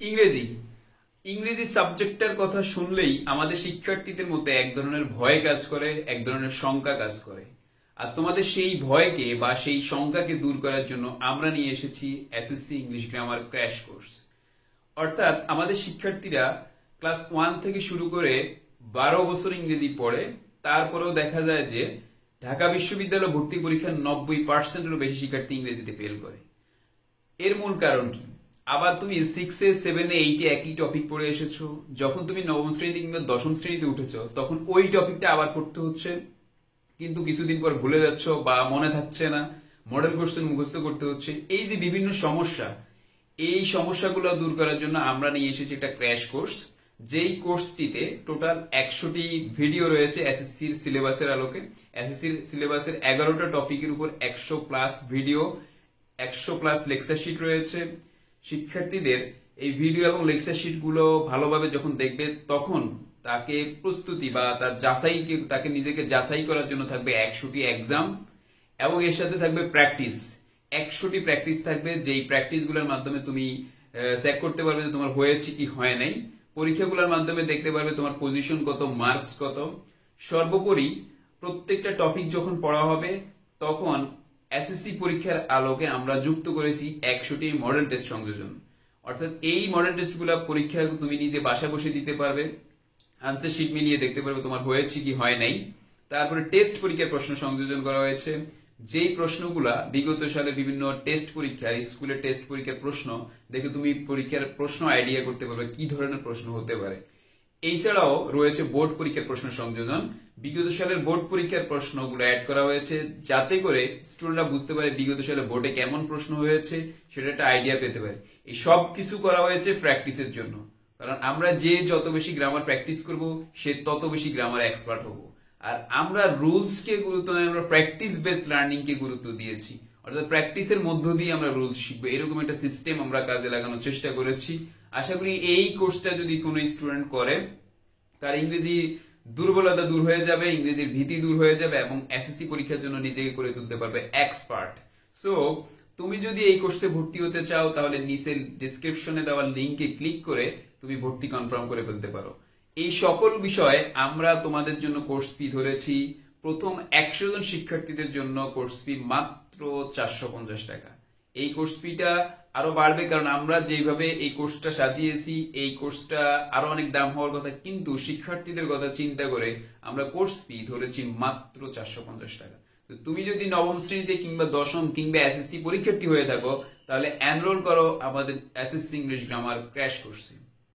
ইংরেজি ইংরেজি সাবজেক্টটার কথা শুনলেই আমাদের শিক্ষার্থীদের মধ্যে এক ধরনের ভয় কাজ করে, এক ধরনের শঙ্কা কাজ করে। আর তোমাদের সেই ভয়কে বা সেই শঙ্কাকে দূর করার জন্য আমরা নিয়ে এসেছি SSC English grammar crash course. অর্থাৎ আমাদের শিক্ষার্থীরা ক্লাস 1 থেকে শুরু করে 12 বছর ইংরেজি পড়ে, তারপরেও দেখা যায় যে ঢাকা বিশ্ববিদ্যালয় ভর্তি পরীক্ষার 90%-এরও বেশি শিক্ষার্থী ইংরেজিতে ফেল করে। এর মূল কারণ কি? আবার তুমি 6-এ 7-এ 8-এ একই টপিক পড়ে এসেছো, যখন তুমি নবম শ্রেণীতে কিংবা দশম শ্রেণীতে উঠেছো তখন ওই টপিকটা আবার পড়তে হচ্ছে, কিন্তু কিছুদিন পর ভুলে যাচ্ছ বা মনে থাকছে না, মডেল কোশ্চেন মুখস্থ করতে হচ্ছে। এই যে বিভিন্ন সমস্যা, এই সমস্যাগুলো দূর করার জন্য আমরা নিয়ে এসেছি একটা ক্র্যাশ কোর্স, যেই কোর্সটিতে টোটাল 100টি ভিডিও রয়েছে এসএসসির সিলেবাসের আলোকে। এসএসসির সিলেবাসের 11টা টপিকের উপর 100+ ভিডিও, 100+ লেকচার শিট রয়েছে। শিক্ষার্থীদের এই ভিডিও এবং লেকচার শিট গুলো ভালোভাবে যখন দেখবে তখন তাকে প্রস্তুতি বা তার তাকে নিজেকে যাচাই করার জন্য থাকবে 100টি এক্সাম, এবং এর সাথে থাকবে প্র্যাকটিস। 100টি প্র্যাকটিস থাকবে, যেই প্র্যাকটিস গুলোর মাধ্যমে তুমি চেক করতে পারবে যে তোমার হয়েছে কি হয় নাই। পরীক্ষাগুলোর মাধ্যমে দেখতে পারবে তোমার পজিশন কত, মার্কস কত। সর্বোপরি প্রত্যেকটা টপিক যখন পড়া হবে তখন এসএসসি পরীক্ষার আলোকে আমরা যুক্ত করেছি 100টি মডেল টেস্ট সংযোজন। অর্থাৎ এই মডেল টেস্টগুলো পরীক্ষা তুমি নিজে বাসায় বসে দিতে পারবে, আনসার শিট মিলিয়ে দেখতে পারবে তোমার হয়েছে কি হয় নাই। তারপরে টেস্ট পরীক্ষার প্রশ্ন সংযোজন করা হয়েছে, যেই প্রশ্নগুলা বিগত সালে বিভিন্ন টেস্ট পরীক্ষা, স্কুলের টেস্ট পরীক্ষার প্রশ্ন দেখে তুমি পরীক্ষার প্রশ্ন আইডিয়া করতে পারবে কি ধরনের প্রশ্ন হতে পারে। এছাড়াও রয়েছে বোর্ড পরীক্ষার প্রশ্ন সংযোজন। বিগত সালের বোর্ড পরীক্ষার প্রশ্নগুলো অ্যাড করা হয়েছে যাতে করে স্টুডেন্টরা বুঝতে পারে বিগত সালে বোর্ডে কেমন প্রশ্ন হয়েছে, সেটা একটা আইডিয়া পেতে পারে। এই সব কিছু করা হয়েছে প্র্যাকটিসের জন্য, কারণ আমরা যে যত বেশি গ্রামার প্র্যাকটিস করব সে তত বেশি গ্রামার এক্সপার্ট হব। আর আমরা রুলস কে গুরুত্ব নয়, আমরা প্র্যাকটিস বেসড লার্নিং কে গুরুত্ব দিয়েছি। অর্থাৎ প্র্যাকটিসের মধ্য দিয়ে আমরা রুলস শিখবো, এরকম একটা সিস্টেম আমরা কাজে লাগানোর চেষ্টা করেছি। আশা করি এই কোর্সটা যদি কোনো স্টুডেন্ট করে তার ইংরেজি দুর্বলতা দূর হয়ে যাবে, ইংরেজির ভীতি দূর হয়ে যাবে, এবং এসএসসি পরীক্ষার জন্য নিজেকে করে তুলতে পারবে এক্সপার্ট। সো তুমি যদি এই কোর্সে ভর্তি হতে চাও তাহলে নিচের ডেসক্রিপশনে দেওয়া লিংকে ক্লিক করে তুমি ভর্তি কনফার্ম করে ফেলতে পারো। এই সকল বিষয়ে আমরা তোমাদের জন্য কোর্স ফি ধরেছি প্রথম 100 জন শিক্ষার্থীদের জন্য কোর্স ফি মাত্র 450 টাকা। এই কোর্স ফিটা আরো বাড়বে, কারণ আমরা যেভাবে এই কোর্সটা সাজিয়েছি এই কোর্সটা আরো অনেক দাম হওয়ার কথা, কিন্তু শিক্ষার্থীদের কথা চিন্তা করে আমরা কোর্স ফি ধরেছি মাত্র 450 টাকা। তো তুমি যদি নবম শ্রেণীতে কিংবা দশম কিংবা এসএসসি পরীক্ষার্থী হয়ে থাকো তাহলে এনরোল করো আমাদের এসএসসি ইংলিশ গ্রামার ক্র্যাশ কোর্সে।